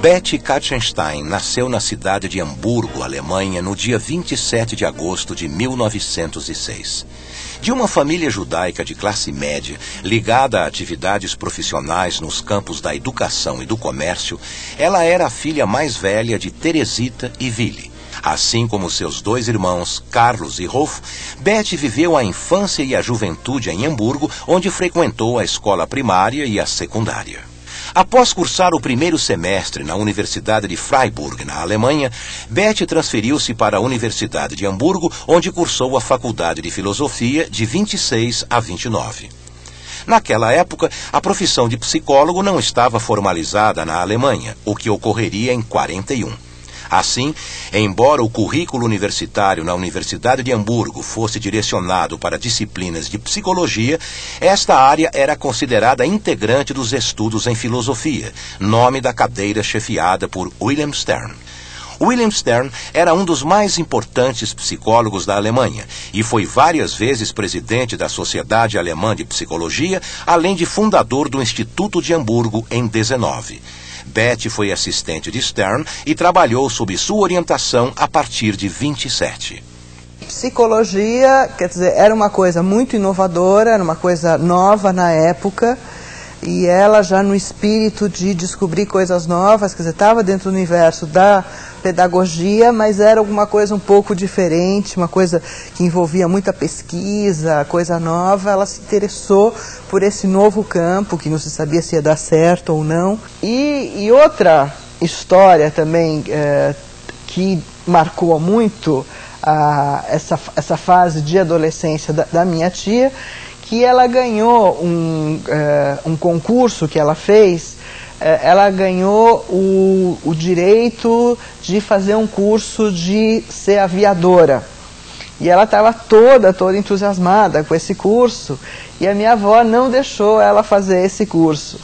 Betty Katzenstein nasceu na cidade de Hamburgo, Alemanha, no dia 27 de agosto de 1906. De uma família judaica de classe média, ligada a atividades profissionais nos campos da educação e do comércio, ela era a filha mais velha de Teresita e Willy. Assim como seus dois irmãos, Carlos e Rolf, Betty viveu a infância e a juventude em Hamburgo, onde frequentou a escola primária e a secundária. Após cursar o primeiro semestre na Universidade de Freiburg, na Alemanha, Betty transferiu-se para a Universidade de Hamburgo, onde cursou a Faculdade de Filosofia de 26 a 29. Naquela época, a profissão de psicólogo não estava formalizada na Alemanha, o que ocorreria em 41. Assim, embora o currículo universitário na Universidade de Hamburgo fosse direcionado para disciplinas de psicologia, esta área era considerada integrante dos estudos em filosofia, nome da cadeira chefiada por Wilhelm Stern. Wilhelm Stern era um dos mais importantes psicólogos da Alemanha e foi várias vezes presidente da Sociedade Alemã de Psicologia, além de fundador do Instituto de Hamburgo em 19. Betty foi assistente de Stern e trabalhou sob sua orientação a partir de 27. Psicologia, quer dizer, era uma coisa muito inovadora, era uma coisa nova na época, e ela já no espírito de descobrir coisas novas, quer dizer, estava dentro do universo da pedagogia, mas era alguma coisa um pouco diferente, uma coisa que envolvia muita pesquisa, coisa nova. Ela se interessou por esse novo campo, que não se sabia se ia dar certo ou não. E outra história também que marcou muito essa fase de adolescência da minha tia, que ela ganhou um concurso que ela fez. Ela ganhou o direito de fazer um curso de ser aviadora. E ela estava toda entusiasmada com esse curso, e a minha avó não deixou ela fazer esse curso.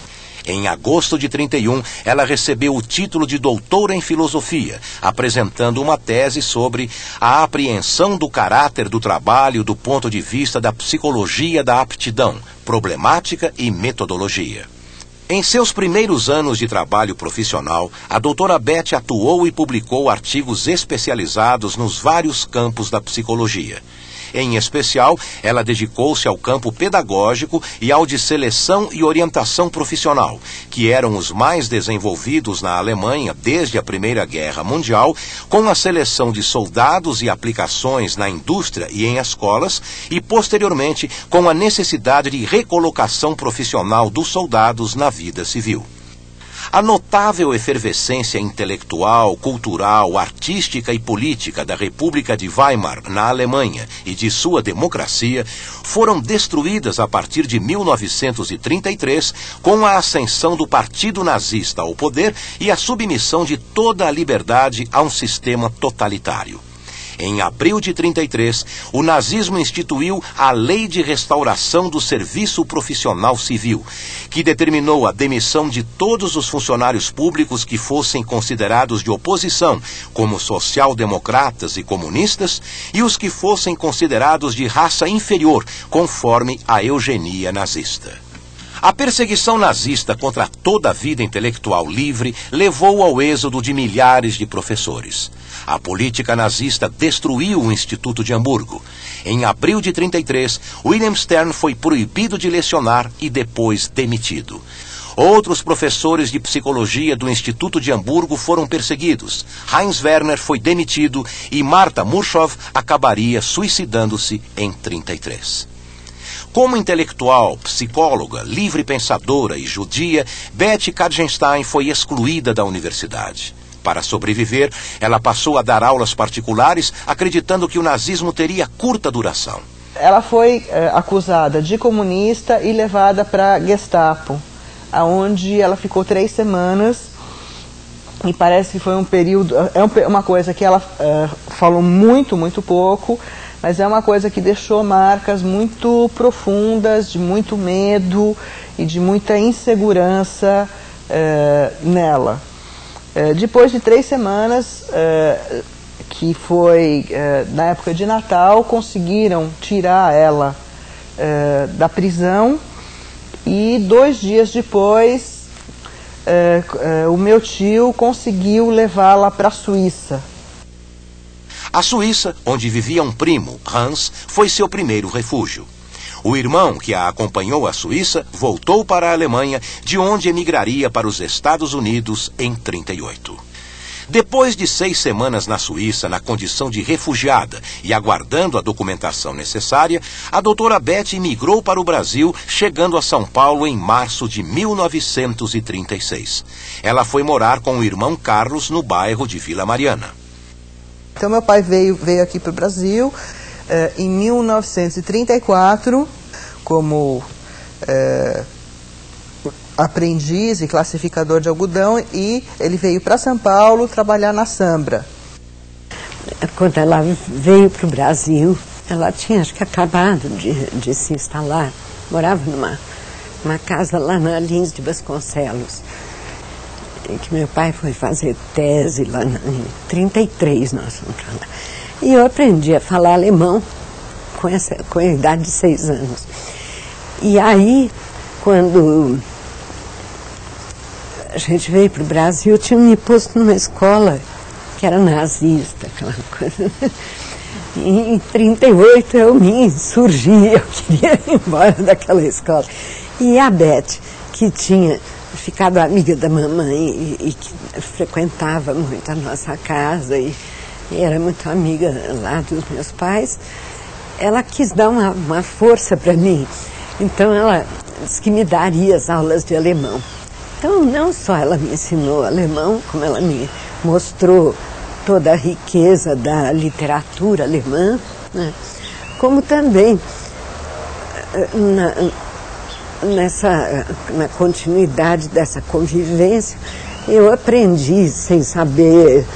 Em agosto de 31, ela recebeu o título de doutora em filosofia, apresentando uma tese sobre a apreensão do caráter do trabalho do ponto de vista da psicologia da aptidão, problemática e metodologia. Em seus primeiros anos de trabalho profissional, a doutora Betty atuou e publicou artigos especializados nos vários campos da psicologia. Em especial, ela dedicou-se ao campo pedagógico e ao de seleção e orientação profissional, que eram os mais desenvolvidos na Alemanha desde a Primeira Guerra Mundial, com a seleção de soldados e aplicações na indústria e em escolas, e posteriormente com a necessidade de recolocação profissional dos soldados na vida civil. A notável efervescência intelectual, cultural, artística e política da República de Weimar, na Alemanha, e de sua democracia, foram destruídas a partir de 1933, com a ascensão do Partido Nazista ao poder e a submissão de toda a liberdade a um sistema totalitário. Em abril de 33, o nazismo instituiu a Lei de Restauração do Serviço Profissional Civil, que determinou a demissão de todos os funcionários públicos que fossem considerados de oposição, como social-democratas e comunistas, e os que fossem considerados de raça inferior, conforme a eugenia nazista. A perseguição nazista contra toda a vida intelectual livre levou ao êxodo de milhares de professores. A política nazista destruiu o Instituto de Hamburgo. Em abril de 33, Wilhelm Stern foi proibido de lecionar e depois demitido. Outros professores de psicologia do Instituto de Hamburgo foram perseguidos. Heinz Werner foi demitido e Martha Murschow acabaria suicidando-se em 33. Como intelectual, psicóloga, livre-pensadora e judia, Betty Katzenstein foi excluída da universidade. Para sobreviver, ela passou a dar aulas particulares, acreditando que o nazismo teria curta duração. Ela foi acusada de comunista e levada para Gestapo, onde ela ficou 3 semanas, e parece que foi um período, uma coisa que ela falou muito pouco, mas é uma coisa que deixou marcas muito profundas, de muito medo e de muita insegurança nela. Depois de 3 semanas, que foi na época de Natal, conseguiram tirar ela da prisão, e 2 dias depois o meu tio conseguiu levá-la para a Suíça. A Suíça, onde vivia um primo, Hans, foi seu primeiro refúgio. O irmão que a acompanhou à Suíça voltou para a Alemanha, de onde emigraria para os Estados Unidos em 1938. Depois de 6 semanas na Suíça, na condição de refugiada e aguardando a documentação necessária, a doutora Beth migrou para o Brasil, chegando a São Paulo em março de 1936. Ela foi morar com o irmão Carlos no bairro de Vila Mariana. Então meu pai veio aqui para o Brasil em 1934 como aprendiz e classificador de algodão, e ele veio para São Paulo trabalhar na Sambra. Quando ela veio para o Brasil, ela tinha acho que acabado de se instalar, morava numa casa lá na Lins de Vasconcelos, que meu pai foi fazer tese lá em 1933, nós fomos para lá. E eu aprendi a falar alemão com a idade de 6 anos. E aí, quando a gente veio para o Brasil, tinha me posto numa escola que era nazista, aquela coisa. E em 1938 eu me insurgi, eu queria ir embora daquela escola. E a Beth, que tinha ficado amiga da mamãe e que frequentava muito a nossa casa e era muito amiga lá dos meus pais, ela quis dar uma força para mim. Então ela disse que me daria as aulas de alemão. Então não só ela me ensinou alemão, como ela me mostrou toda a riqueza da literatura alemã, né? Como também na continuidade dessa convivência, eu aprendi, sem saber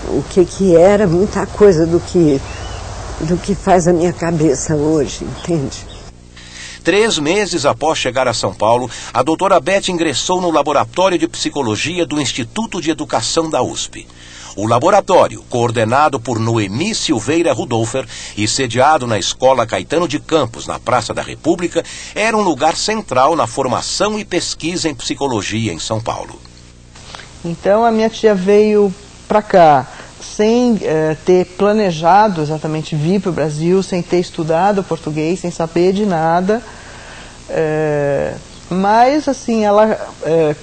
o que era, muita coisa do que faz a minha cabeça hoje, entende? 3 meses após chegar a São Paulo, a doutora Beth ingressou no Laboratório de Psicologia do Instituto de Educação da USP. O laboratório, coordenado por Noemi Silveira Rudolfer e sediado na Escola Caetano de Campos, na Praça da República, era um lugar central na formação e pesquisa em psicologia em São Paulo. Então a minha tia veio para cá sem ter planejado exatamente vir para o Brasil, sem ter estudado português, sem saber de nada. Mas assim, ela,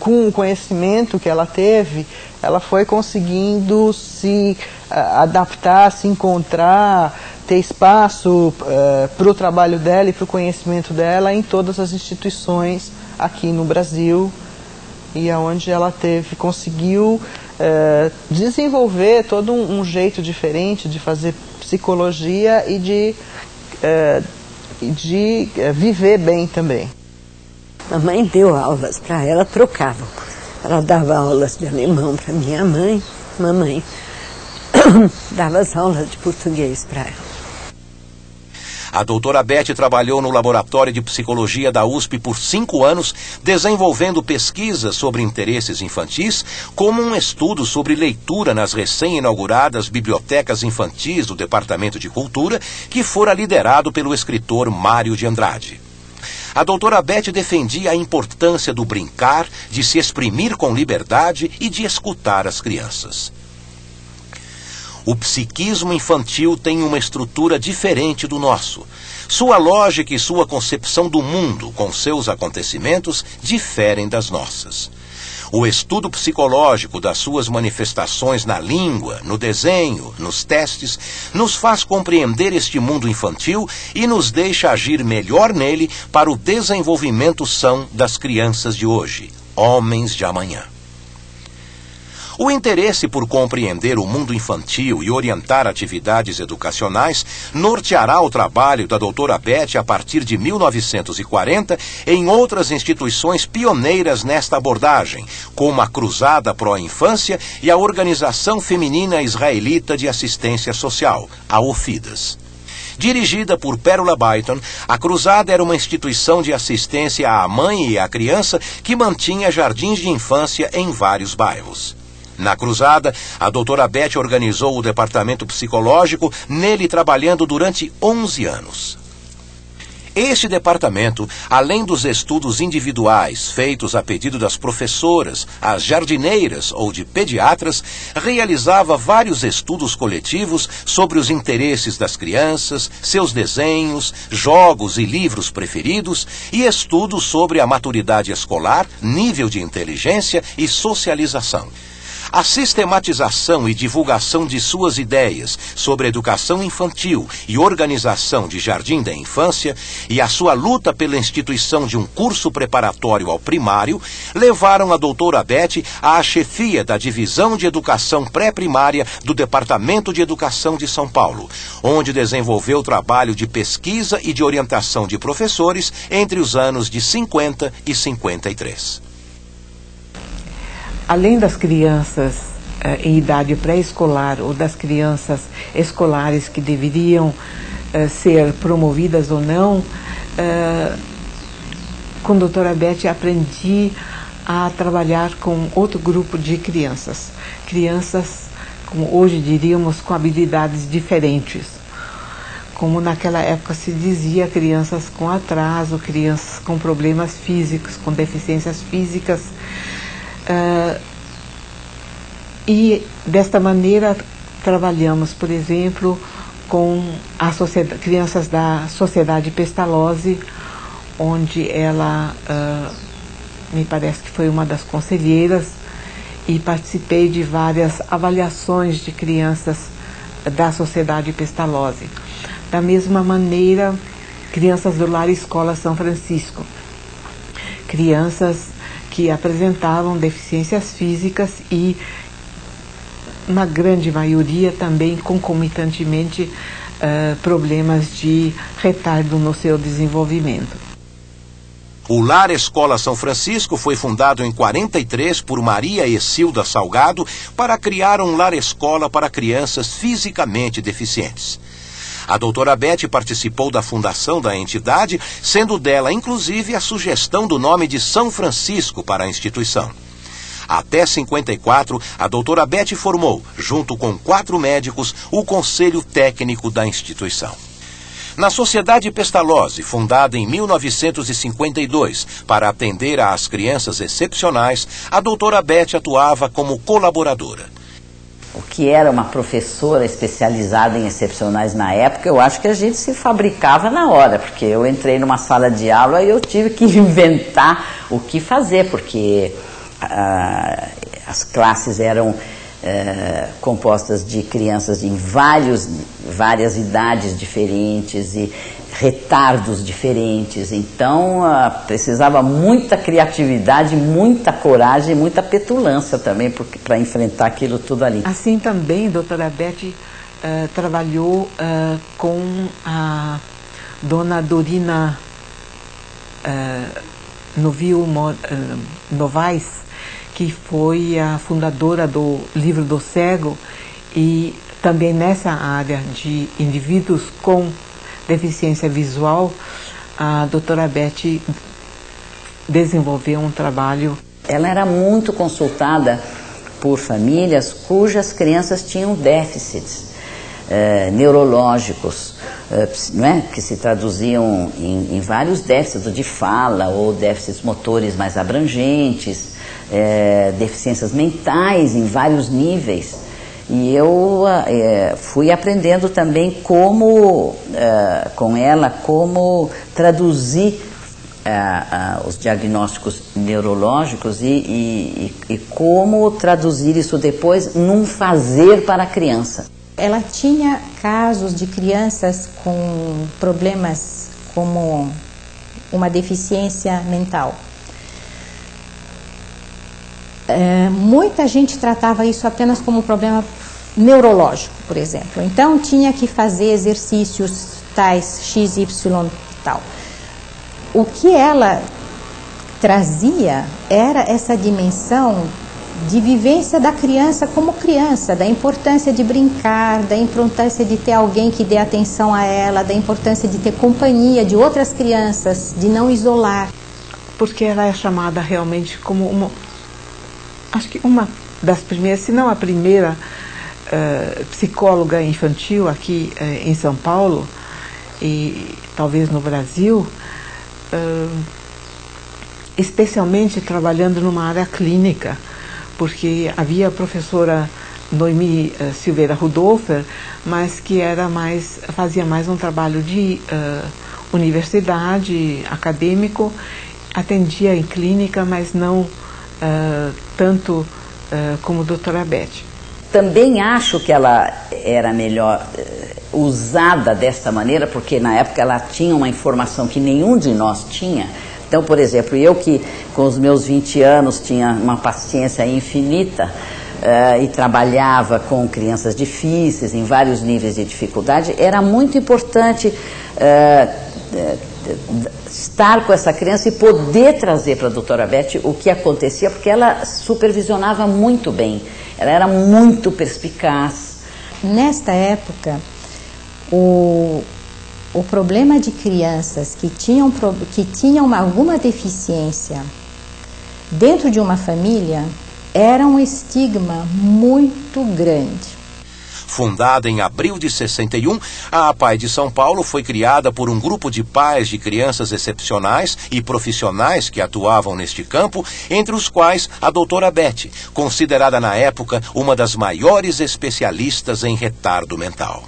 com o conhecimento que ela teve, ela foi conseguindo se adaptar, se encontrar, ter espaço para o trabalho dela e para o conhecimento dela em todas as instituições aqui no Brasil, e aonde ela conseguiu desenvolver todo um jeito diferente de fazer psicologia e de viver bem também. A mãe deu aulas para ela, trocava. Ela dava aulas de alemão para minha mãe, mamãe dava as aulas de português para ela. A doutora Beth trabalhou no Laboratório de Psicologia da USP por 5 anos, desenvolvendo pesquisas sobre interesses infantis, como um estudo sobre leitura nas recém-inauguradas bibliotecas infantis do Departamento de Cultura, que fora liderado pelo escritor Mário de Andrade. A doutora Beth defendia a importância do brincar, de se exprimir com liberdade e de escutar as crianças. O psiquismo infantil tem uma estrutura diferente do nosso. Sua lógica e sua concepção do mundo, com seus acontecimentos, diferem das nossas. O estudo psicológico das suas manifestações na língua, no desenho, nos testes, nos faz compreender este mundo infantil e nos deixa agir melhor nele para o desenvolvimento são das crianças de hoje, homens de amanhã. O interesse por compreender o mundo infantil e orientar atividades educacionais norteará o trabalho da doutora Beth a partir de 1940 em outras instituições pioneiras nesta abordagem, como a Cruzada Pró-Infância e a Organização Feminina Israelita de Assistência Social, a OFIDAS. Dirigida por Pérola Byton, a Cruzada era uma instituição de assistência à mãe e à criança que mantinha jardins de infância em vários bairros. Na Cruzada, a doutora Beth organizou o departamento psicológico, nele trabalhando durante 11 anos. Este departamento, além dos estudos individuais feitos a pedido das professoras, as jardineiras ou de pediatras, realizava vários estudos coletivos sobre os interesses das crianças, seus desenhos, jogos e livros preferidos e estudos sobre a maturidade escolar, nível de inteligência e socialização. A sistematização e divulgação de suas ideias sobre educação infantil e organização de jardim da infância e a sua luta pela instituição de um curso preparatório ao primário levaram a doutora Beth à chefia da Divisão de Educação Pré-Primária do Departamento de Educação de São Paulo, onde desenvolveu trabalho de pesquisa e de orientação de professores entre os anos de 50 e 53. Além das crianças em idade pré-escolar ou das crianças escolares que deveriam ser promovidas ou não, com a doutora Beth aprendi a trabalhar com outro grupo de crianças. Crianças, como hoje diríamos, com habilidades diferentes. Como naquela época se dizia, crianças com atraso, crianças com problemas físicos, com deficiências físicas. E desta maneira trabalhamos, por exemplo, com crianças da Sociedade Pestalozzi, onde ela me parece que foi uma das conselheiras, e participei de várias avaliações de crianças da Sociedade Pestalozzi. Da mesma maneira, crianças do Lar Escola São Francisco, crianças que apresentavam deficiências físicas e, na grande maioria, também concomitantemente problemas de retardo no seu desenvolvimento. O Lar Escola São Francisco foi fundado em 43 por Maria Ecilda Salgado para criar um lar-escola para crianças fisicamente deficientes. A doutora Beth participou da fundação da entidade, sendo dela, inclusive, a sugestão do nome de São Francisco para a instituição. Até 54, a doutora Beth formou, junto com 4 médicos, o Conselho Técnico da instituição. Na Sociedade Pestalozzi, fundada em 1952 para atender às crianças excepcionais, a doutora Beth atuava como colaboradora. O que era uma professora especializada em excepcionais na época, eu acho que a gente se fabricava na hora, porque eu entrei numa sala de aula e eu tive que inventar o que fazer, porque as classes eram compostas de crianças em várias idades diferentes e retardos diferentes, então precisava muita criatividade, muita coragem, muita petulância também para enfrentar aquilo tudo ali. Assim também, doutora Beth trabalhou com a dona Dorina Novaes, que foi a fundadora do Livro do Cego, e também nessa área de indivíduos com deficiência visual, a doutora Beth desenvolveu um trabalho. Ela era muito consultada por famílias cujas crianças tinham déficits neurológicos, não é? Que se traduziam em vários déficits de fala ou déficits motores mais abrangentes, deficiências mentais em vários níveis. E eu fui aprendendo também com ela como traduzir os diagnósticos neurológicos e como traduzir isso depois num fazer para a criança. Ela tinha casos de crianças com problemas como uma deficiência mental. Muita gente tratava isso apenas como problema neurológico, por exemplo. Então tinha que fazer exercícios tais, X, Y e tal. O que ela trazia era essa dimensão de vivência da criança como criança, da importância de brincar, da importância de ter alguém que dê atenção a ela, da importância de ter companhia de outras crianças, de não isolar. Porque ela é chamada realmente como acho que uma das primeiras, se não a primeira psicóloga infantil aqui em São Paulo, e talvez no Brasil, especialmente trabalhando numa área clínica, porque havia a professora Noemi Silveira Rudolfer, mas que fazia mais um trabalho de universidade, acadêmico, atendia em clínica, mas não tanto como a doutora Beth. Também acho que ela era melhor usada desta maneira, porque na época ela tinha uma informação que nenhum de nós tinha. Então, por exemplo, eu que com os meus 20 anos tinha uma paciência infinita e trabalhava com crianças difíceis, em vários níveis de dificuldade, era muito importante estar com essa criança e poder trazer para a doutora Beth o que acontecia, porque ela supervisionava muito bem, ela era muito perspicaz. Nesta época, o problema de crianças que tinham alguma deficiência dentro de uma família era um estigma muito grande. Fundada em abril de 61, a APAE de São Paulo foi criada por um grupo de pais de crianças excepcionais e profissionais que atuavam neste campo, entre os quais a doutora Beth, considerada na época uma das maiores especialistas em retardo mental.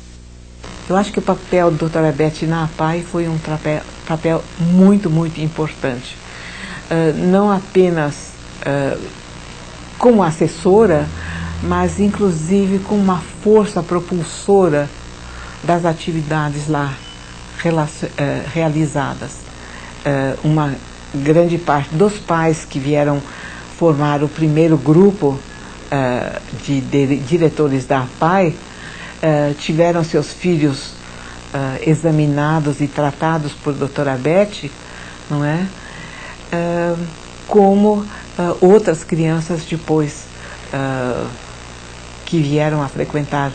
Eu acho que o papel da doutora Beth na APAE foi um papel muito, muito importante. Não apenas como assessora, mas inclusive com uma força propulsora das atividades lá realizadas. Uma grande parte dos pais que vieram formar o primeiro grupo de diretores da APAE tiveram seus filhos examinados e tratados por doutora Beth, não é? Como outras crianças depois que vieram a frequentar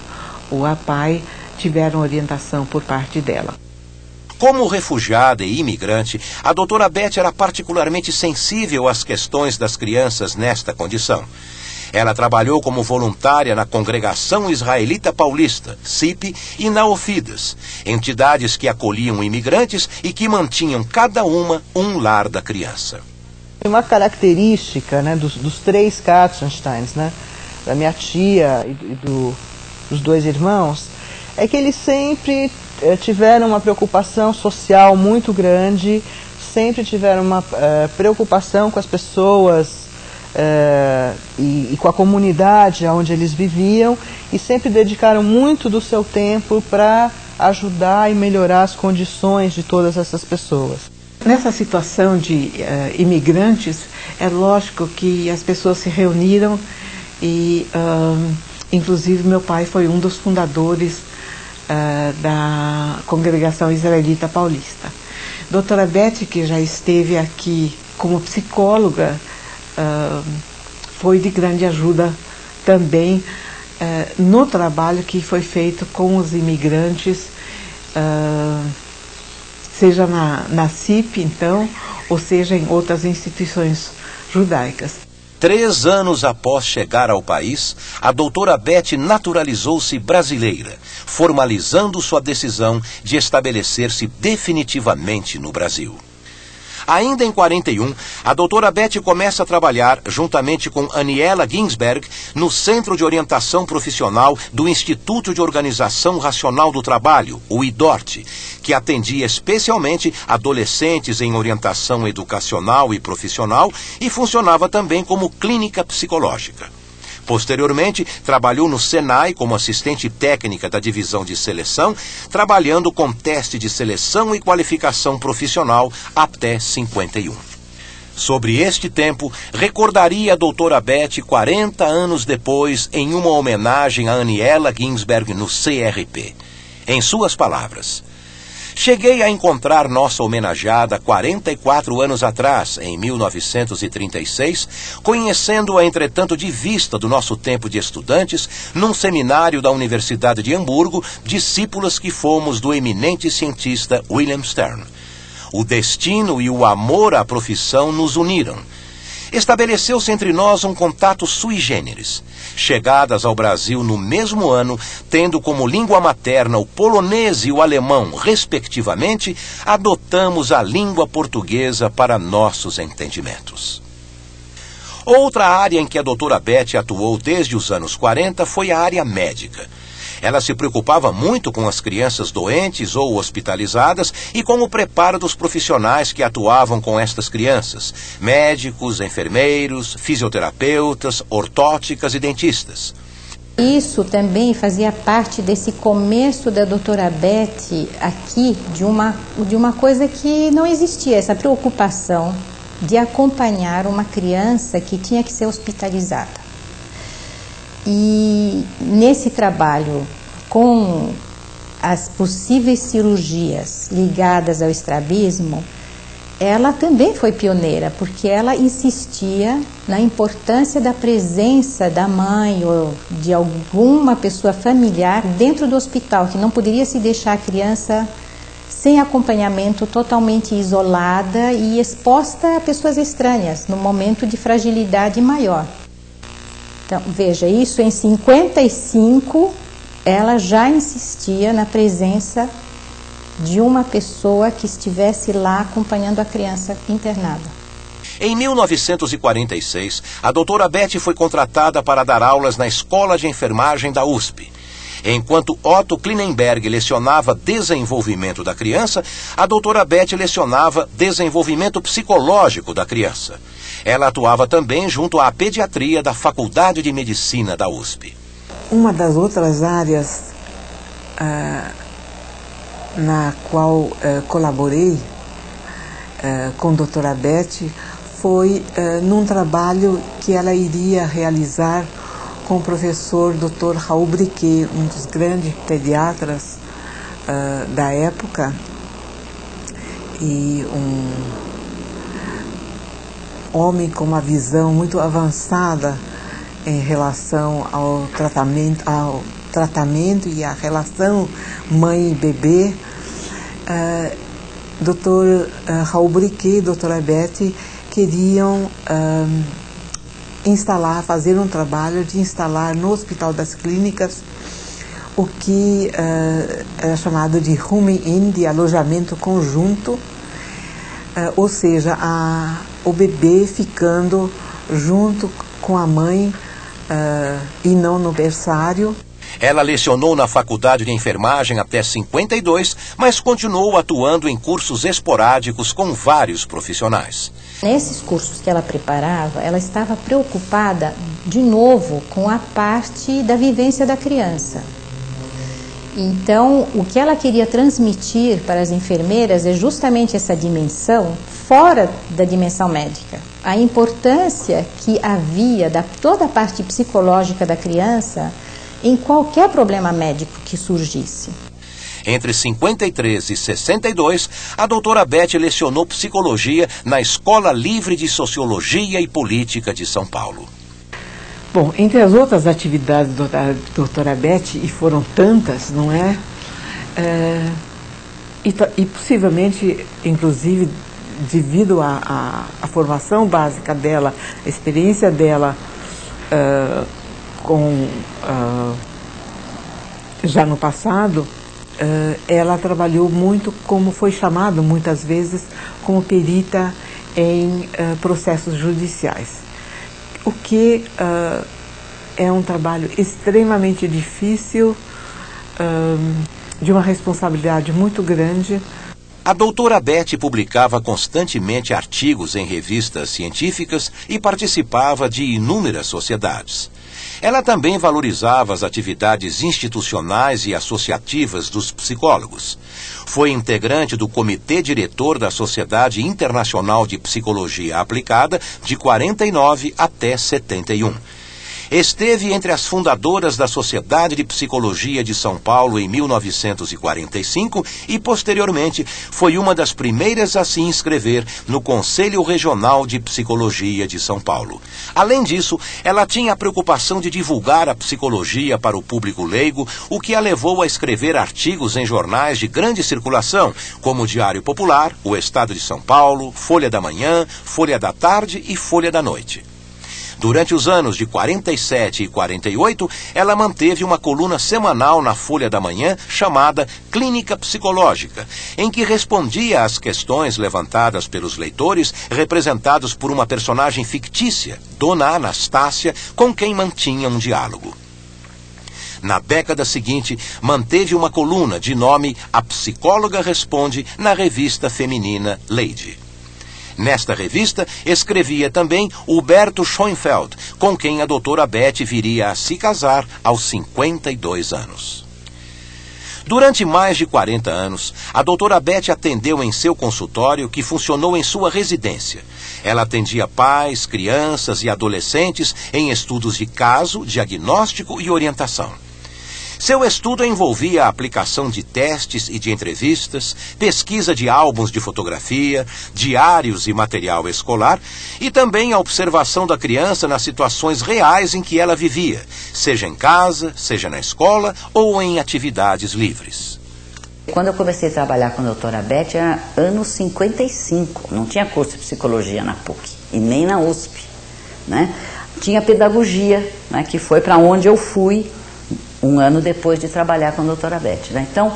o APAE tiveram orientação por parte dela. Como refugiada e imigrante, a doutora Beth era particularmente sensível às questões das crianças nesta condição. Ela trabalhou como voluntária na Congregação Israelita Paulista, CIP, e na OFIDAS, entidades que acolhiam imigrantes e que mantinham cada uma um lar da criança. Uma característica, né, dos três Katzensteins, né, da minha tia e dos dois irmãos, é que eles sempre tiveram uma preocupação social muito grande, sempre tiveram uma preocupação com as pessoas e com a comunidade onde eles viviam, e sempre dedicaram muito do seu tempo para ajudar e melhorar as condições de todas essas pessoas. Nessa situação de imigrantes, é lógico que as pessoas se reuniram e, inclusive, meu pai foi um dos fundadores da Congregação Israelita Paulista. Doutora Beth, que já esteve aqui como psicóloga, foi de grande ajuda também no trabalho que foi feito com os imigrantes, seja na CIP, então, ou seja em outras instituições judaicas. 3 anos após chegar ao país, a doutora Beth naturalizou-se brasileira, formalizando sua decisão de estabelecer-se definitivamente no Brasil. Ainda em 41, a doutora Beth começa a trabalhar, juntamente com Aniela Ginsberg, no Centro de Orientação Profissional do Instituto de Organização Racional do Trabalho, o IDORT, que atendia especialmente adolescentes em orientação educacional e profissional e funcionava também como clínica psicológica. Posteriormente, trabalhou no Senai como assistente técnica da divisão de seleção, trabalhando com teste de seleção e qualificação profissional até 51. Sobre este tempo, recordaria a doutora Beth 40 anos depois em uma homenagem a Aniela Ginsberg no CRP. Em suas palavras: cheguei a encontrar nossa homenageada 44 anos atrás, em 1936, conhecendo-a, entretanto, de vista do nosso tempo de estudantes, num seminário da Universidade de Hamburgo, discípulas que fomos do eminente cientista William Stern. O destino e o amor à profissão nos uniram. Estabeleceu-se entre nós um contato sui generis. Chegadas ao Brasil no mesmo ano, tendo como língua materna o polonês e o alemão, respectivamente, adotamos a língua portuguesa para nossos entendimentos. Outra área em que a doutora Beth atuou desde os anos 40 foi a área médica. Ela se preocupava muito com as crianças doentes ou hospitalizadas e com o preparo dos profissionais que atuavam com estas crianças: médicos, enfermeiros, fisioterapeutas, ortóticas e dentistas. Isso também fazia parte desse começo da doutora Beth aqui, de uma coisa que não existia, essa preocupação de acompanhar uma criança que tinha que ser hospitalizada. E nesse trabalho com as possíveis cirurgias ligadas ao estrabismo, ela também foi pioneira, porque ela insistia na importância da presença da mãe ou de alguma pessoa familiar dentro do hospital, que não poderia se deixar a criança sem acompanhamento, totalmente isolada e exposta a pessoas estranhas, no momento de fragilidade maior. Então, veja, isso em 55, ela já insistia na presença de uma pessoa que estivesse lá acompanhando a criança internada. Em 1946, a doutora Beth foi contratada para dar aulas na Escola de Enfermagem da USP. Enquanto Otto Klinenberg lecionava desenvolvimento da criança, a doutora Beth lecionava desenvolvimento psicológico da criança. Ela atuava também junto à pediatria da Faculdade de Medicina da USP. Uma das outras áreas na qual colaborei com a doutora Beth foi num trabalho que ela iria realizar com o professor Dr. Raul Briquet, um dos grandes pediatras da época, e um homem com uma visão muito avançada em relação ao tratamento e à relação mãe e bebê. Dr. Raul Briquet e doutora Beth queriam fazer um trabalho de instalar no Hospital das Clínicas o que era chamado de rooming-in, de alojamento conjunto, ou seja, o bebê ficando junto com a mãe e não no berçário. Ela lecionou na Faculdade de Enfermagem até 52, mas continuou atuando em cursos esporádicos com vários profissionais. Nesses cursos que ela preparava, ela estava preocupada, de novo, com a parte da vivência da criança. Então, o que ela queria transmitir para as enfermeiras é justamente essa dimensão fora da dimensão médica. A importância que havia da toda a parte psicológica da criança em qualquer problema médico que surgisse. Entre 53 e 62, a doutora Beth lecionou psicologia na Escola Livre de Sociologia e Política de São Paulo. Bom, entre as outras atividades da doutora Beth, e foram tantas, não é? E possivelmente, inclusive, devido à formação básica dela, a experiência dela já no passado, ela trabalhou muito, como foi chamado muitas vezes, como perita em processos judiciais. O que é um trabalho extremamente difícil, de uma responsabilidade muito grande. A doutora Beth publicava constantemente artigos em revistas científicas e participava de inúmeras sociedades. Ela também valorizava as atividades institucionais e associativas dos psicólogos. Foi integrante do comitê diretor da Sociedade Internacional de Psicologia Aplicada de 49 até 71. Esteve entre as fundadoras da Sociedade de Psicologia de São Paulo em 1945 e, posteriormente, foi uma das primeiras a se inscrever no Conselho Regional de Psicologia de São Paulo. Além disso, ela tinha a preocupação de divulgar a psicologia para o público leigo, o que a levou a escrever artigos em jornais de grande circulação, como o Diário Popular, o Estado de São Paulo, Folha da Manhã, Folha da Tarde e Folha da Noite. Durante os anos de 47 e 48, ela manteve uma coluna semanal na Folha da Manhã chamada Clínica Psicológica, em que respondia às questões levantadas pelos leitores, representados por uma personagem fictícia, Dona Anastácia, com quem mantinha um diálogo. Na década seguinte, manteve uma coluna de nome A Psicóloga Responde na revista feminina Lady. Nesta revista, escrevia também Huberto Schoenfeld, com quem a doutora Beth viria a se casar aos 52 anos. Durante mais de 40 anos, a doutora Beth atendeu em seu consultório, que funcionou em sua residência. Ela atendia pais, crianças e adolescentes em estudos de caso, diagnóstico e orientação. Seu estudo envolvia a aplicação de testes e de entrevistas, pesquisa de álbuns de fotografia, diários e material escolar, e também a observação da criança nas situações reais em que ela vivia, seja em casa, seja na escola ou em atividades livres. Quando eu comecei a trabalhar com a doutora Beth, era anos 55, não tinha curso de psicologia na PUC e nem na USP, né? Tinha pedagogia, né, que foi para onde eu fui um ano depois de trabalhar com a doutora Beth, né? Então,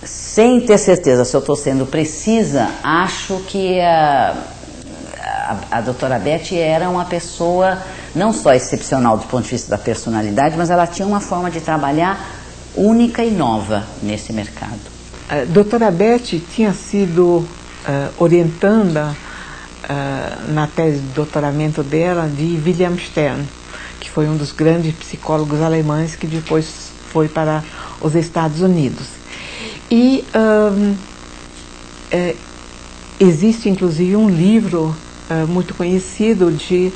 sem ter certeza se eu estou sendo precisa, acho que a doutora Beth era uma pessoa não só excepcional do ponto de vista da personalidade, mas ela tinha uma forma de trabalhar única e nova nesse mercado. A doutora Beth tinha sido orientanda na tese de doutoramento dela de William Stern, que foi um dos grandes psicólogos alemães que depois foi para os Estados Unidos. E existe inclusive um livro muito conhecido de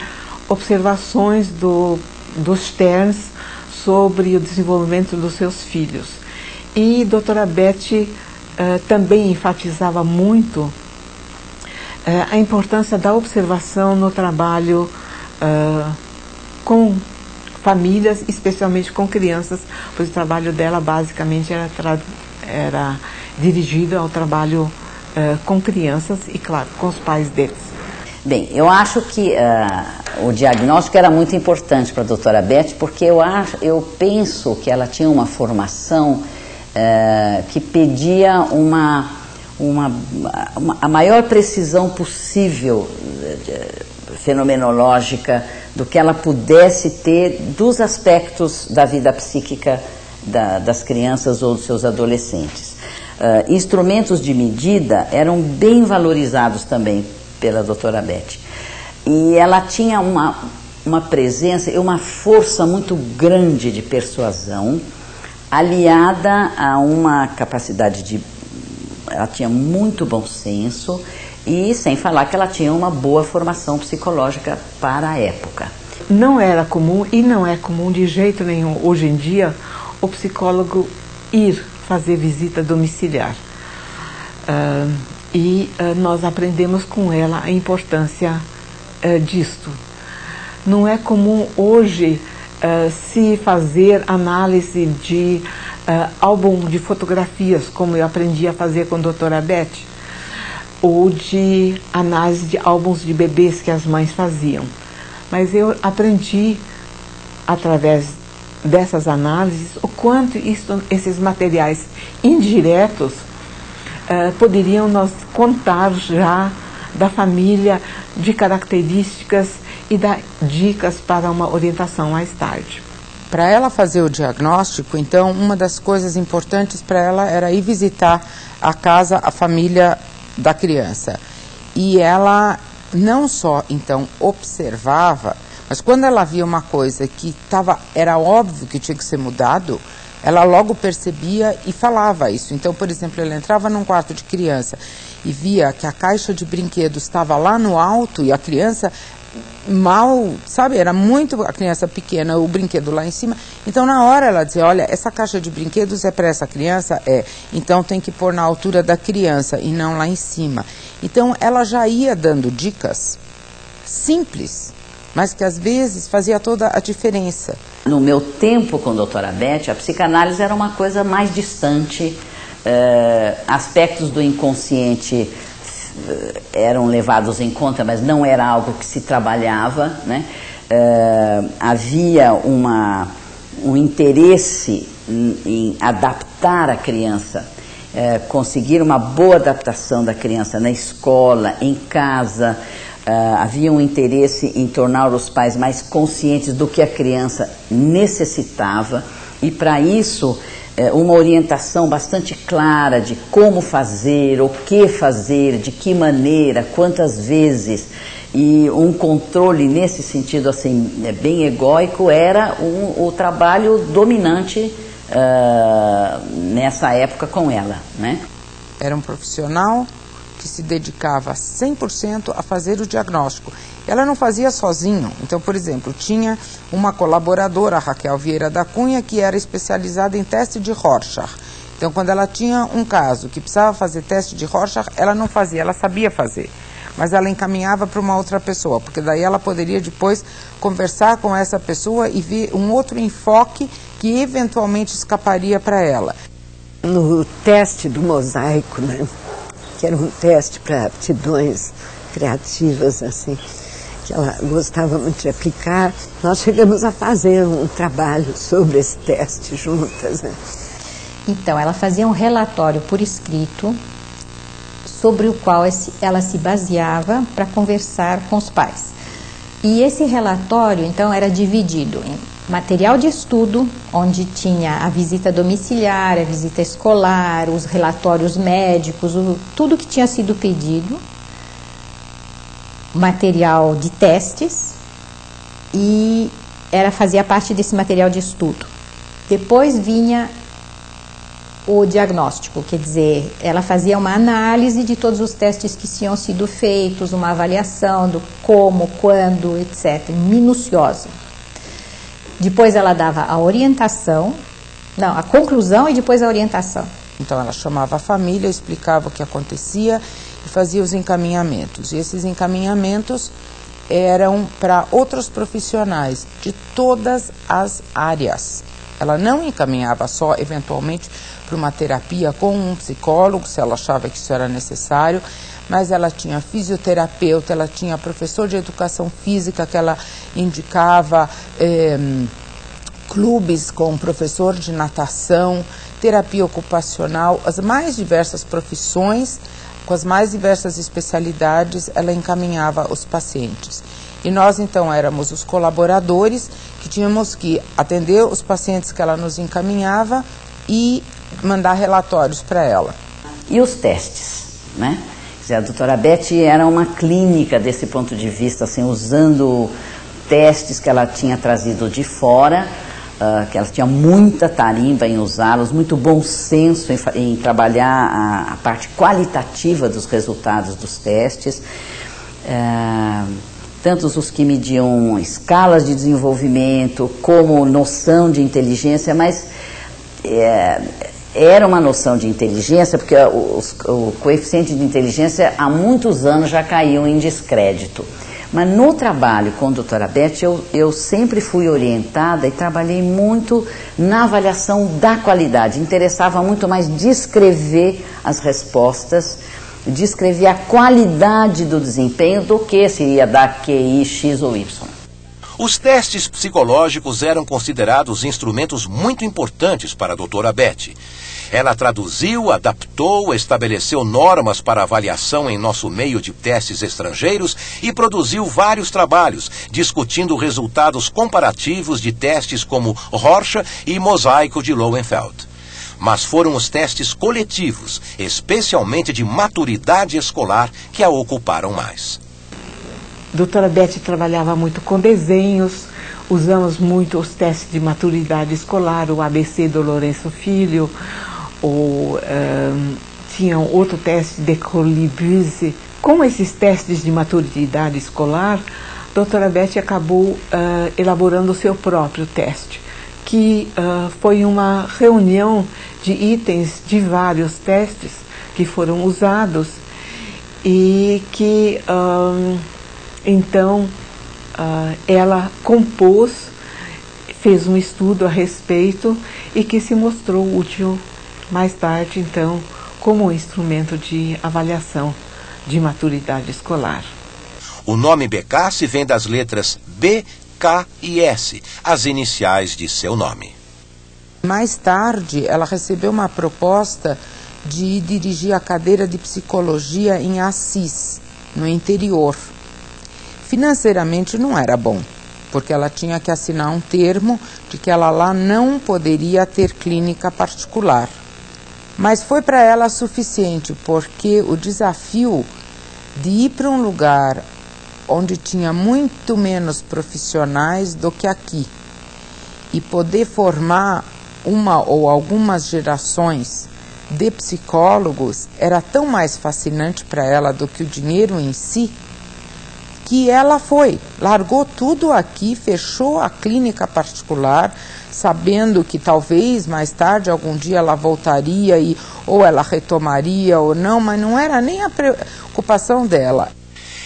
observações dos Sterns sobre o desenvolvimento dos seus filhos. E doutora Beth também enfatizava muito a importância da observação no trabalho com famílias, especialmente com crianças, pois o trabalho dela basicamente era dirigido ao trabalho com crianças e, claro, com os pais deles. Bem, eu acho que o diagnóstico era muito importante para a doutora Beth, porque eu penso que ela tinha uma formação que pedia a maior precisão possível fenomenológica do que ela pudesse ter dos aspectos da vida psíquica das crianças ou dos seus adolescentes. Instrumentos de medida eram bem valorizados também pela doutora Beth. E ela tinha uma presença e uma força muito grande de persuasão, aliada a uma capacidade ela tinha muito bom senso, e sem falar que ela tinha uma boa formação psicológica para a época. Não era comum, e não é comum de jeito nenhum hoje em dia, o psicólogo ir fazer visita domiciliar. Nós aprendemos com ela a importância disto. Não é comum hoje se fazer análise de álbum de fotografias, como eu aprendi a fazer com a doutora Beth, ou de análise de álbuns de bebês que as mães faziam. Mas eu aprendi, através dessas análises, o quanto esses materiais indiretos poderiam nos contar já da família, de características e dar dicas para uma orientação mais tarde. Para ela fazer o diagnóstico, então, uma das coisas importantes para ela era ir visitar a casa, a família da criança. E ela não só, então, observava, mas quando ela via uma coisa que era óbvio que tinha que ser mudado, ela logo percebia e falava isso. Então, por exemplo, ela entrava num quarto de criança e via que a caixa de brinquedos estava lá no alto e a criança mal, sabe, era muito a criança pequena, o brinquedo lá em cima. Então na hora ela dizia, olha, essa caixa de brinquedos é para essa criança? Então tem que pôr na altura da criança e não lá em cima. Então ela já ia dando dicas simples, mas que às vezes fazia toda a diferença. No meu tempo com a doutora Beth, a psicanálise era uma coisa mais distante, aspectos do inconsciente eram levados em conta, mas não era algo que se trabalhava, né? Havia um interesse em adaptar a criança, conseguir uma boa adaptação da criança na escola, em casa. Havia um interesse em tornar os pais mais conscientes do que a criança necessitava, e para isso uma orientação bastante clara de como fazer, o que fazer, de que maneira, quantas vezes, e um controle nesse sentido assim bem egóico era o trabalho dominante nessa época com ela, né? Era um profissional que se dedicava 100% a fazer o diagnóstico. Ela não fazia sozinho. Então, por exemplo, tinha uma colaboradora, a Raquel Vieira da Cunha, que era especializada em teste de Rorschach. Então, quando ela tinha um caso que precisava fazer teste de Rorschach, ela não fazia, ela sabia fazer. Mas ela encaminhava para uma outra pessoa, porque daí ela poderia depois conversar com essa pessoa e ver um outro enfoque que eventualmente escaparia para ela. No teste do mosaico, né? Que era um teste para aptidões criativas, assim, que ela gostava muito de aplicar, nós chegamos a fazer um trabalho sobre esse teste juntas, né? Então, ela fazia um relatório por escrito sobre o qual ela se baseava para conversar com os pais. E esse relatório, então, era dividido em material de estudo, onde tinha a visita domiciliar, a visita escolar, os relatórios médicos, tudo que tinha sido pedido, material de testes, e fazia parte desse material de estudo. Depois vinha o diagnóstico, quer dizer, ela fazia uma análise de todos os testes que tinham sido feitos, uma avaliação do como, quando, etc., minuciosa. Depois ela dava a orientação, a conclusão e depois a orientação. Então ela chamava a família, explicava o que acontecia e fazia os encaminhamentos. E esses encaminhamentos eram para outros profissionais de todas as áreas. Ela não encaminhava só, eventualmente, para uma terapia com um psicólogo, se ela achava que isso era necessário, mas ela tinha fisioterapeuta, ela tinha professor de educação física que ela indicava, clubes com professor de natação, terapia ocupacional, as mais diversas profissões, com as mais diversas especialidades, ela encaminhava os pacientes. E nós, então, éramos os colaboradores que tínhamos que atender os pacientes que ela nos encaminhava e mandar relatórios para ela. E os testes, né? A doutora Beth era uma clínica desse ponto de vista, assim, usando testes que ela tinha trazido de fora, que ela tinha muita tarimba em usá-los, muito bom senso em trabalhar a parte qualitativa dos resultados dos testes, tanto os que mediam escalas de desenvolvimento, como noção de inteligência, mas era uma noção de inteligência, porque o coeficiente de inteligência há muitos anos já caiu em descrédito. Mas no trabalho com a doutora Beth, eu sempre fui orientada e trabalhei muito na avaliação da qualidade. Interessava muito mais descrever as respostas, descrever a qualidade do desempenho do que se ia dar QI, X ou Y. Os testes psicológicos eram considerados instrumentos muito importantes para a doutora Beth. Ela traduziu, adaptou, estabeleceu normas para avaliação em nosso meio de testes estrangeiros e produziu vários trabalhos, discutindo resultados comparativos de testes como Rorschach e Mosaico de Lowenfeld. Mas foram os testes coletivos, especialmente de maturidade escolar, que a ocuparam mais. Doutora Beth trabalhava muito com desenhos, usamos muito os testes de maturidade escolar, o ABC do Lourenço Filho, tinha outro teste de Colibuse. Com esses testes de maturidade escolar, a doutora Beth acabou elaborando o seu próprio teste, que foi uma reunião de itens de vários testes que foram usados e que, então, ela compôs, fez um estudo a respeito e que se mostrou útil mais tarde, então, como um instrumento de avaliação de maturidade escolar. O nome Becasse vem das letras B, K e S, as iniciais de seu nome. Mais tarde, ela recebeu uma proposta de dirigir a cadeira de psicologia em Assis, no interior. Financeiramente não era bom, porque ela tinha que assinar um termo de que ela lá não poderia ter clínica particular. Mas foi para ela suficiente, porque o desafio de ir para um lugar onde tinha muito menos profissionais do que aqui e poder formar uma ou algumas gerações de psicólogos era tão mais fascinante para ela do que o dinheiro em si, que ela largou tudo aqui, fechou a clínica particular, sabendo que talvez mais tarde, algum dia ela voltaria ou ela retomaria ou não, mas não era nem a preocupação dela.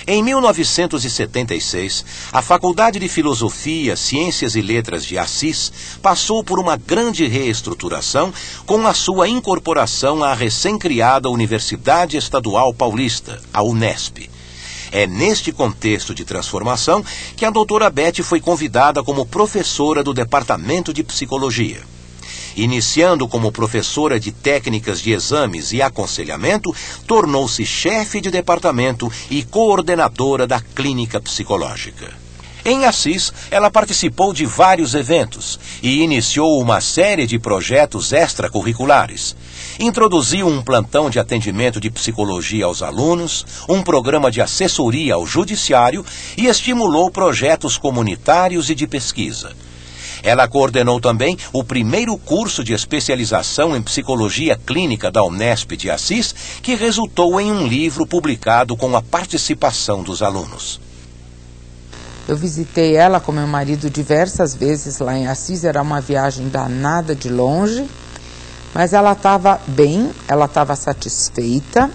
Em 1976, a Faculdade de Filosofia, Ciências e Letras de Assis passou por uma grande reestruturação com a sua incorporação à recém-criada Universidade Estadual Paulista, a Unesp. É neste contexto de transformação que a doutora Beth foi convidada como professora do Departamento de Psicologia. Iniciando como professora de técnicas de exames e aconselhamento, tornou-se chefe de departamento e coordenadora da clínica psicológica. Em Assis, ela participou de vários eventos e iniciou uma série de projetos extracurriculares. Introduziu um plantão de atendimento de psicologia aos alunos, um programa de assessoria ao judiciário e estimulou projetos comunitários e de pesquisa. Ela coordenou também o primeiro curso de especialização em psicologia clínica da Unesp de Assis, que resultou em um livro publicado com a participação dos alunos. Eu visitei ela com meu marido diversas vezes lá em Assis, era uma viagem danada de longe, mas ela estava bem, ela estava satisfeita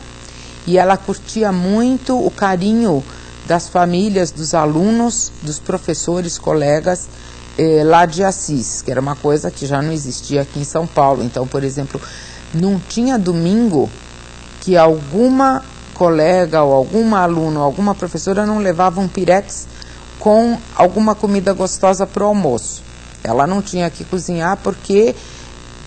e ela curtia muito o carinho das famílias, dos alunos, dos professores, colegas lá de Assis, que era uma coisa que já não existia aqui em São Paulo. Então, por exemplo, não tinha domingo que alguma colega ou alguma aluna ou alguma professora não levava um pirex com alguma comida gostosa para o almoço. Ela não tinha que cozinhar porque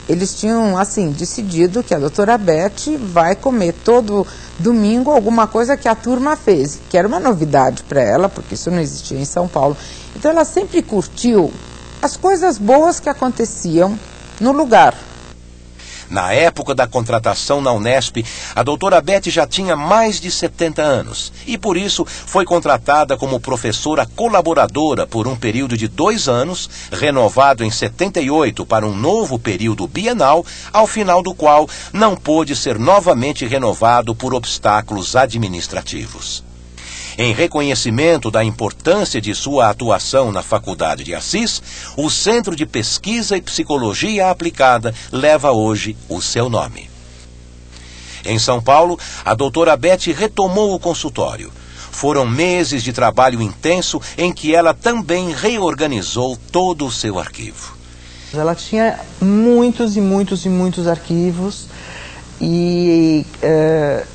eles tinham, assim, decidido que a doutora Beth vai comer todo domingo alguma coisa que a turma fez, que era uma novidade para ela, porque isso não existia em São Paulo. Então ela sempre curtiu as coisas boas que aconteciam no lugar. Na época da contratação na Unesp, a doutora Beth já tinha mais de 70 anos e, por isso, foi contratada como professora colaboradora por um período de 2 anos, renovado em 78 para um novo período bienal, ao final do qual não pôde ser novamente renovado por obstáculos administrativos. Em reconhecimento da importância de sua atuação na Faculdade de Assis, o Centro de Pesquisa e Psicologia Aplicada leva hoje o seu nome. Em São Paulo, a doutora Beth retomou o consultório. Foram meses de trabalho intenso em que ela também reorganizou todo o seu arquivo. Ela tinha muitos e muitos e muitos arquivos e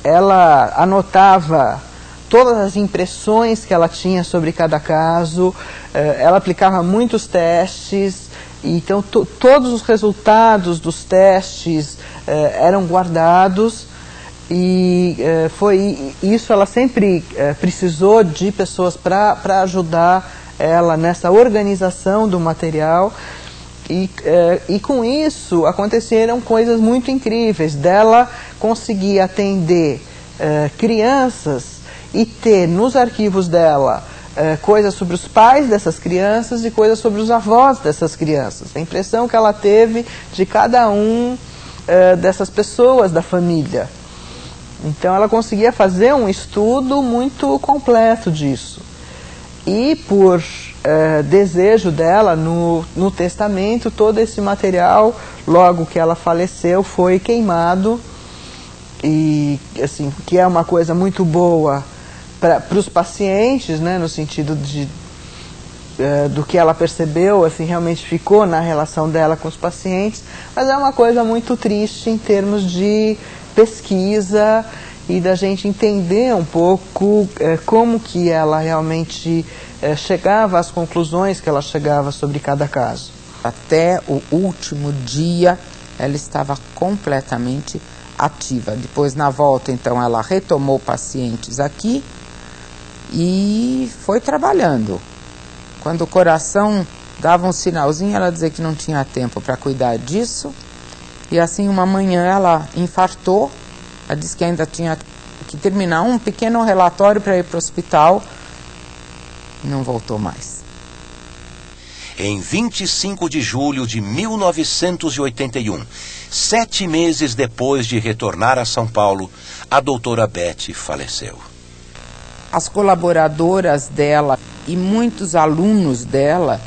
ela anotava todas as impressões que ela tinha sobre cada caso, ela aplicava muitos testes, então todos os resultados dos testes eram guardados e isso ela sempre precisou de pessoas para ajudar ela nessa organização do material e com isso aconteceram coisas muito incríveis, dela conseguir atender crianças e ter nos arquivos dela coisas sobre os pais dessas crianças e coisas sobre os avós dessas crianças. A impressão que ela teve de cada um dessas pessoas da família. Então ela conseguia fazer um estudo muito completo disso. E por desejo dela, no testamento, todo esse material, logo que ela faleceu, foi queimado. E assim, que é uma coisa muito boa para os pacientes, né, no sentido do que ela percebeu, assim, realmente ficou na relação dela com os pacientes, mas é uma coisa muito triste em termos de pesquisa e da gente entender um pouco como que ela realmente chegava às conclusões que ela chegava sobre cada caso. Até o último dia ela estava completamente ativa. Depois, na volta, então, ela retomou pacientes aqui e foi trabalhando. Quando o coração dava um sinalzinho, ela dizia que não tinha tempo para cuidar disso. E assim, uma manhã ela infartou. Ela disse que ainda tinha que terminar um pequeno relatório para ir para o hospital. E não voltou mais. Em 25 de julho de 1981, 7 meses depois de retornar a São Paulo, a doutora Beth faleceu. As colaboradoras dela e muitos alunos dela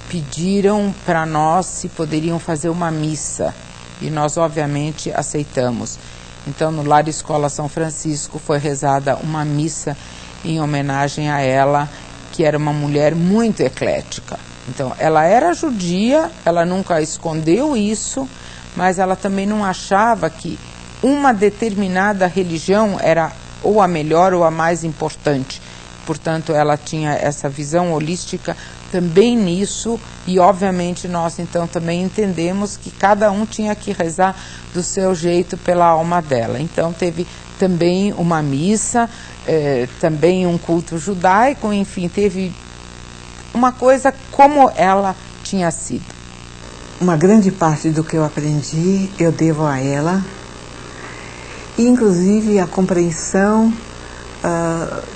pediram para nós se poderiam fazer uma missa. E nós, obviamente, aceitamos. Então, no Lar Escola São Francisco, foi rezada uma missa em homenagem a ela, que era uma mulher muito eclética. Então, ela era judia, ela nunca escondeu isso, mas ela também não achava que uma determinada religião era ou a melhor ou a mais importante. Portanto, ela tinha essa visão holística também nisso e, obviamente, nós então também entendemos que cada um tinha que rezar do seu jeito pela alma dela. Então, teve também uma missa, também um culto judaico, enfim, teve uma coisa como ela tinha sido. Uma grande parte do que eu aprendi eu devo a ela, inclusive a compreensão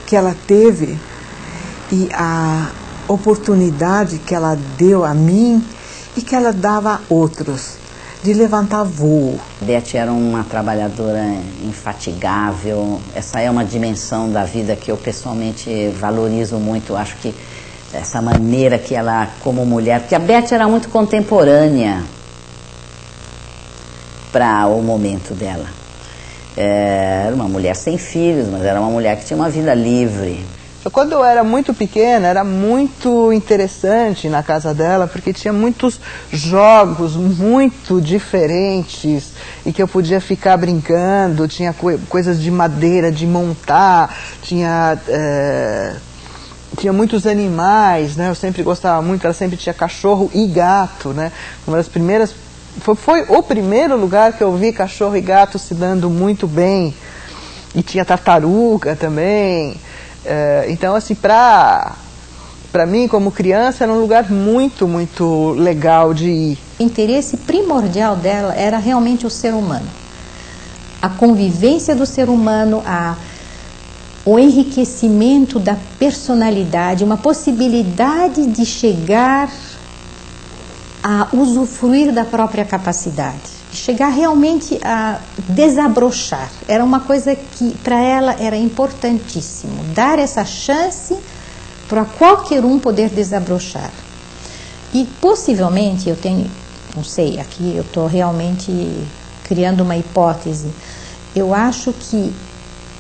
que ela teve e a oportunidade que ela deu a mim e que ela dava a outros, de levantar voo. Beth era uma trabalhadora infatigável. Essa é uma dimensão da vida que eu pessoalmente valorizo muito. Acho que essa maneira que ela, como mulher, porque a Beth era muito contemporânea para o momento dela. Era uma mulher sem filhos, mas era uma mulher que tinha uma vida livre. Quando eu era muito pequena, era muito interessante na casa dela, porque tinha muitos jogos muito diferentes e que eu podia ficar brincando, tinha coisas de madeira, de montar, tinha muitos animais, né? Eu sempre gostava muito, ela sempre tinha cachorro e gato, né? Uma das primeiras, foi o primeiro lugar que eu vi cachorro e gato se dando muito bem. E tinha tartaruga também. Então, assim, para mim, como criança, era um lugar muito, muito legal de ir. O interesse primordial dela era realmente o ser humano. A convivência do ser humano, o enriquecimento da personalidade, uma possibilidade de chegar a usufruir da própria capacidade. Chegar realmente a desabrochar. Era uma coisa que para ela era importantíssimo, dar essa chance para qualquer um poder desabrochar. E possivelmente, eu tenho, não sei, aqui eu estou realmente criando uma hipótese, eu acho que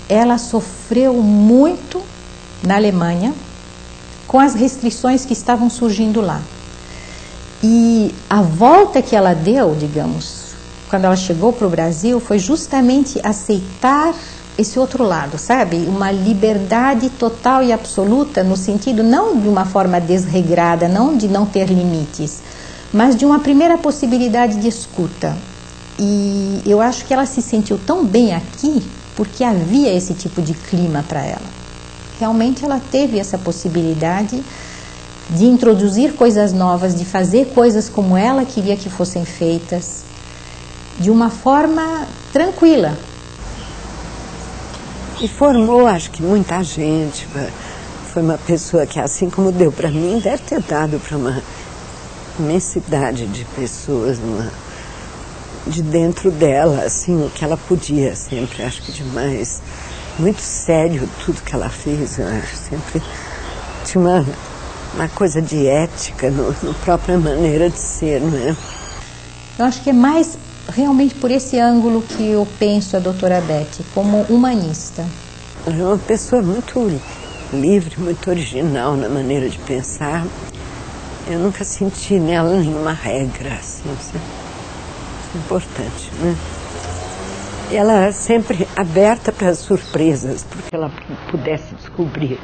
ela sofreu muito na Alemanha com as restrições que estavam surgindo lá. E a volta que ela deu, digamos, quando ela chegou para o Brasil, foi justamente aceitar esse outro lado, sabe? Uma liberdade total e absoluta, no sentido não de uma forma desregrada, não de não ter limites, mas de uma primeira possibilidade de escuta. E eu acho que ela se sentiu tão bem aqui, porque havia esse tipo de clima para ela. Realmente ela teve essa possibilidade de introduzir coisas novas, de fazer coisas como ela queria que fossem feitas, de uma forma tranquila. E formou, acho que muita gente. Foi uma pessoa que, assim como deu para mim, deve ter dado para uma imensidade de pessoas, de dentro dela, assim, o que ela podia sempre. Acho que demais. Muito sério tudo que ela fez, eu acho. Sempre tinha uma coisa de ética na própria maneira de ser, não é? Eu acho que é mais realmente por esse ângulo que eu penso a doutora Beth, como humanista. É uma pessoa muito livre, muito original na maneira de pensar. Eu nunca senti nela nenhuma regra, assim, isso é importante, né? Ela é sempre aberta para as surpresas, porque ela pudesse descobrir